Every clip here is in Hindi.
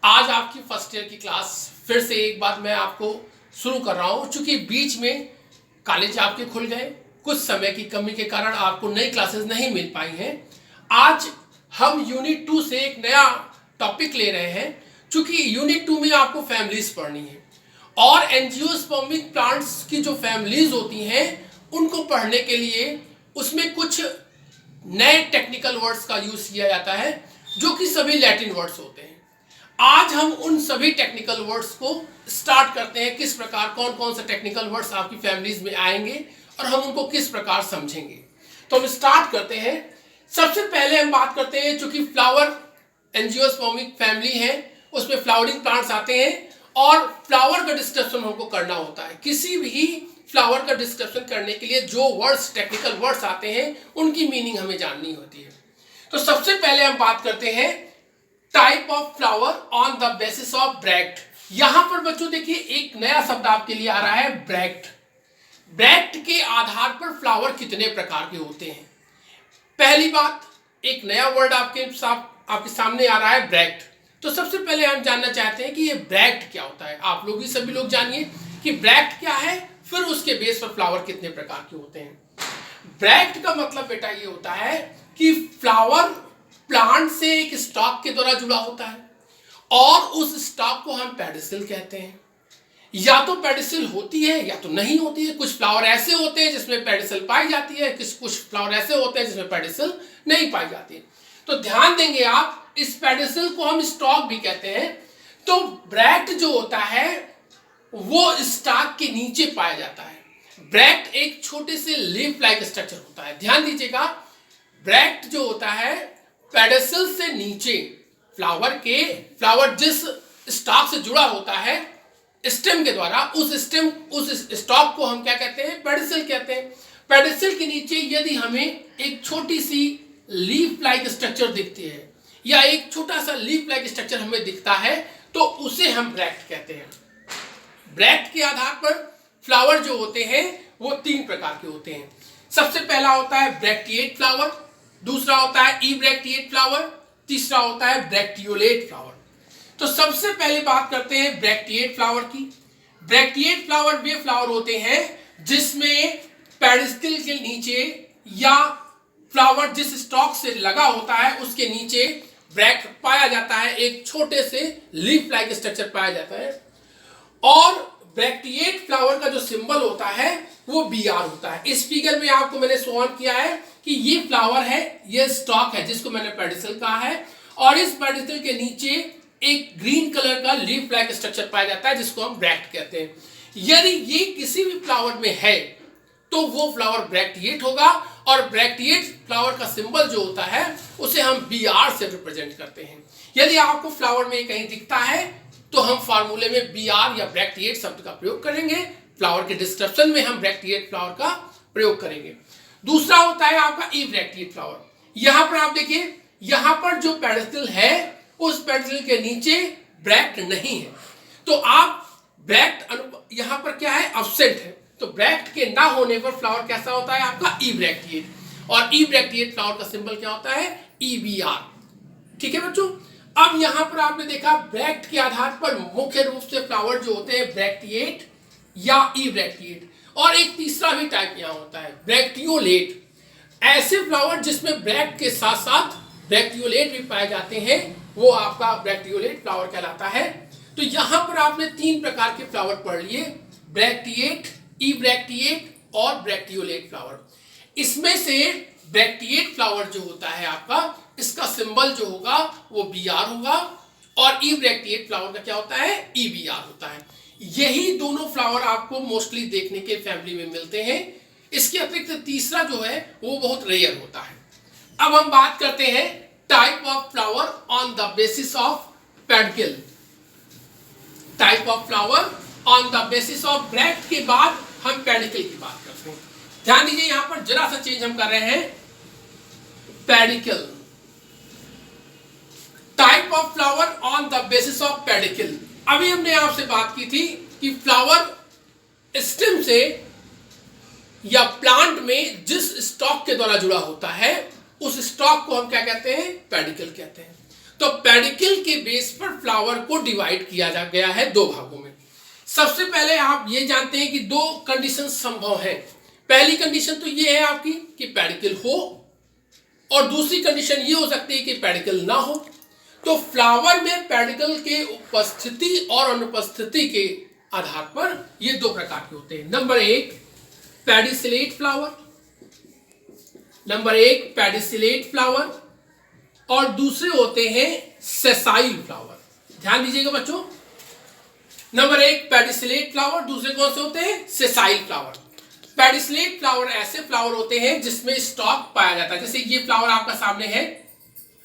आज आपकी फर्स्ट ईयर की क्लास फिर से एक बार मैं आपको शुरू कर रहा हूं। चूंकि बीच में कॉलेज आपके खुल गए, कुछ समय की कमी के कारण आपको नई क्लासेस नहीं मिल पाई हैं। आज हम यूनिट 2 से एक नया टॉपिक ले रहे हैं। चूंकि यूनिट 2 में आपको फैमिलीज पढ़नी है और एंजियोस्पर्मिक प्लांट्स की जो फैमिलीज होती हैं उनको पढ़ने के लिए उसमें कुछ नए टेक्निकल वर्ड्स का यूज किया जाता है जो कि सभी लैटिन वर्ड्स होते हैं। आज हम उन सभी टेक्निकल वर्ड्स को स्टार्ट करते हैं, किस प्रकार कौन कौन से टेक्निकल वर्ड्स आपकी फैमिलीज में आएंगे और हम उनको किस प्रकार समझेंगे। तो हम स्टार्ट करते हैं। सबसे पहले हम बात करते हैं, चूंकि फ्लावर एंजियोस्पर्मिक फैमिली है उसमें फ्लावरिंग प्लांट्स आते हैं और फ्लावर का डिस्क्रिप्शन हमको करना होता है। किसी भी फ्लावर का डिस्क्रिप्शन करने के लिए जो वर्ड्स टेक्निकल वर्ड्स आते हैं उनकी मीनिंग हमें जाननी होती है। तो सबसे पहले हम बात करते हैं type of flower on the basis of bract. यहां पर बच्चों देखिए एक नया शब्द आपके लिए आ रहा है, ब्रैक्ट। ब्रैक्ट के आधार पर फ्लावर कितने प्रकार के होते हैं। पहली बात, एक नया वर्ड आपके सामने आ रहा है, ब्रैक्ट। तो सबसे पहले हम जानना चाहते हैं कि ये ब्रैक्ट क्या होता है। आप लोग भी सभी लोग जानिए कि ब्रैक्ट क्या है, फिर उसके बेस पर फ्लावर कितने प्रकार के होते हैं। ब्रैक्ट का मतलब बेटा ये होता है कि फ्लावर प्लांट से एक स्टॉक के द्वारा जुड़ा होता है और उस स्टॉक को हम पेडिसिल कहते हैं। या तो पेडिसिल होती है या तो नहीं होती है। कुछ फ्लावर ऐसे होते हैं जिसमें पेडिसिल पाई जाती है, कुछ फ्लावर ऐसे होते हैं जिसमें पेडिसिल नहीं पाई जाती है। तो ध्यान देंगे आप, इस पेडिसिल को हम स्टॉक भी कहते हैं। तो ब्रैक्ट जो होता है वो स्टॉक के नीचे पाया जाता है। ब्रैक्ट एक छोटे से लीफ लाइक स्ट्रक्चर होता है। ध्यान दीजिएगा, ब्रैक्ट जो होता है पेडिसिल से नीचे फ्लावर जिस स्टॉक से जुड़ा होता है स्टेम के द्वारा, उस स्टॉक को हम क्या कहते हैं, पेडिसिल कहते हैं। पेडिसिल के नीचे यदि हमें एक छोटी सी लीफ लाइक स्ट्रक्चर दिखती है या एक छोटा सा लीफ लाइक स्ट्रक्चर हमें दिखता है तो उसे हम ब्रैक्ट कहते हैं। ब्रैक्ट के आधार पर फ्लावर जो होते हैं वो 3 प्रकार के होते हैं। सबसे पहला होता है ब्रैक्टिएट फ्लावर, दूसरा होता है इब्रैक्टिएट फ्लावर, तीसरा होता है ब्रैक्टियोलेट फ्लावर। तो सबसे पहले बात करते हैं ब्रैक्टिएट फ्लावर की। ब्रैक्टिएट फ्लावर वे फ्लावर होते हैं जिसमें पेडिस्टल के नीचे या फ्लावर जिस स्टॉक से लगा होता है उसके नीचे ब्रैक्ट पाया जाता है, एक छोटे से लीफ लाइक स्ट्रक्चर पाया जाता है। और ब्रैक्टिएट फ्लावर का जो सिंबल होता है वो BR होता है। इस फिगर में आपको मैंने शो ऑन किया है कि ये फ्लावर है, ये स्टॉक है जिसको मैंने पेडिसिल कहा है और इस पेडिसिल के नीचे एक ग्रीन कलर का लीफ लाइक स्ट्रक्चर पाया जाता है जिसको हम ब्रैक्ट कहते हैं। यदि ये किसी भी फ्लावर में है तो वो फ्लावर ब्रैक्टिएट होगा और ब्रैक्टिएट फ्लावर का सिंबल जो होता है उसे हम BR से रिप्रेजेंट करते हैं। यदि आपको फ्लावर में कहीं दिखता है तो हम फार्मूले में BR या ब्रैक्टिएट शब्द का प्रयोग करेंगे। फ्लावर के डिस्क्रिप्शन में हम ब्रैक्टिएट फ्लावर का प्रयोग करेंगे। दूसरा होता है आपका इब्रैक्टिएट फ्लावर। यहां पर आप देखिए, यहां पर जो पेडिसिल है उस पेडिसिल के नीचे ब्रैक्ट नहीं है, तो आप ब्रैक्ट यहां पर क्या है, एब्सेंट है। तो ब्रैक्ट के ना होने पर फ्लावर कैसा होता है आपका, इब्रैक्टिएट। और इब्रैक्टिएट फ्लावर का सिंबल क्या होता है, EBR। ठीक है बच्चों। अब यहां पर आपने देखा ब्रैक्ट के आधार पर मुख्य रूप से फ्लावर जो होते हैं ब्रैक्टिएट या इब्रैक्टिएट, और एक तीसरा भी टाइप यहां होता है ब्रैक्टियोलेट। ऐसे फ्लावर जिसमें ब्रैक्ट के साथ साथ ब्रैक्टियोलेट भी पाए जाते हैं वो आपका ब्रैक्टियोलेट फ्लावर कहलाता है। तो यहां पर आपने 3 प्रकार के फ्लावर पढ़ लिए, ब्रैक्टिएट, इब्रैक्टिएट और ब्रैक्टियोलेट फ्लावर। इसमें से ब्रैक्टिएट फ्लावर जो होता है आपका, इसका सिंबल जो होगा वो BR होगा और इब्रैक्टिएट फ्लावर का क्या होता है, EBR होता है। यही दोनों फ्लावर आपको मोस्टली देखने के फैमिली में मिलते हैं। इसके अतिरिक्त तीसरा जो है वो बहुत रेयर होता है। अब हम बात करते हैं type of flower on the basis of pedicle. Type of flower on the basis of bract के बाद हम पेडिकल की बात करते हैं। ध्यान दीजिए, यहां पर जरा सा चेंज हम कर रहे हैं, pedicle. Type of flower on the basis of pedicle. अभी हमने आपसे बात की थी कि फ्लावर स्टेम से या प्लांट में जिस स्टॉक के द्वारा जुड़ा होता है उस स्टॉक को हम क्या कहते हैं, पेडिकल कहते हैं। तो पेडिकल के बेस पर फ्लावर को डिवाइड किया जा गया है दो भागों में। सबसे पहले आप ये जानते हैं कि दो कंडीशन संभव है। पहली कंडीशन तो ये है आपकी कि पेडिकल हो, और दूसरी कंडीशन ये हो सकती है कि पेडिकल ना हो। तो फ्लावर में पेडिकल के उपस्थिति और अनुपस्थिति के आधार पर ये दो प्रकार के होते हैं। नंबर एक पेडिसिलेट फ्लावर, और दूसरे होते हैं सेसाइल फ्लावर। ध्यान दीजिएगा बच्चों, नंबर एक पेडिसिलेट फ्लावर, दूसरे कौन से होते हैं? Sessile flower. पेडिसिलेट फ्लावर ऐसे फ्लावर होते हैं जिसमें स्टॉक पाया जाता है। जैसे ये फ्लावर आपका सामने है,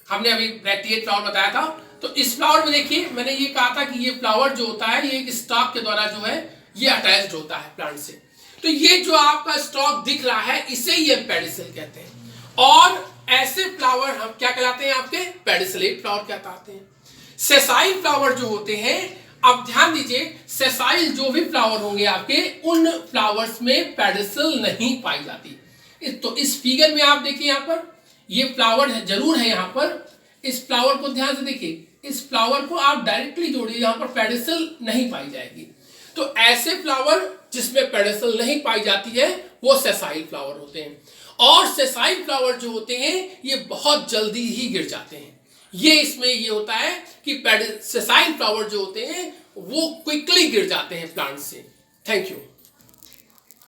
हमने अभी ब्रैक्टिएट फ्लावर बताया था। तो इस फ्लावर में देखिए, मैंने ये कहा था कि ये फ्लावर जो होता है ये एक स्टॉक के द्वारा जो है ये अटैच्ड होता है प्लांट से। तो ये जो आपका स्टॉक दिख रहा है इसे ये पेडिसिल कहते हैं, और ऐसे फ्लावर हम क्या कहलाते हैं? आपके पेडिसिलेट फ्लावर कहलाते हैं। सेसाइल फ्लावर जो होते हैं, अब ध्यान दीजिए, सेसाइल जो भी फ्लावर होंगे आपके, उन फ्लावर्स में पेडिसिल नहीं पाई जाती। तो इस फिगर में आप देखिए, यहाँ पर ये फ्लावर है, जरूर है यहाँ पर। इस फ्लावर को ध्यान से देखिए, इस फ्लावर को आप डायरेक्टली जोड़िए, यहाँ पर पेडिसिल नहीं पाई जाएगी। तो ऐसे फ्लावर जिसमें पेडिसिल नहीं पाई जाती है वो सेसाइल फ्लावर होते हैं। और सेसाइल फ्लावर जो होते हैं ये बहुत जल्दी ही गिर जाते हैं। ये इसमें ये होता है कि सेसाइल फ्लावर जो होते हैं वो क्विकली गिर जाते हैं प्लांट से। Thank you.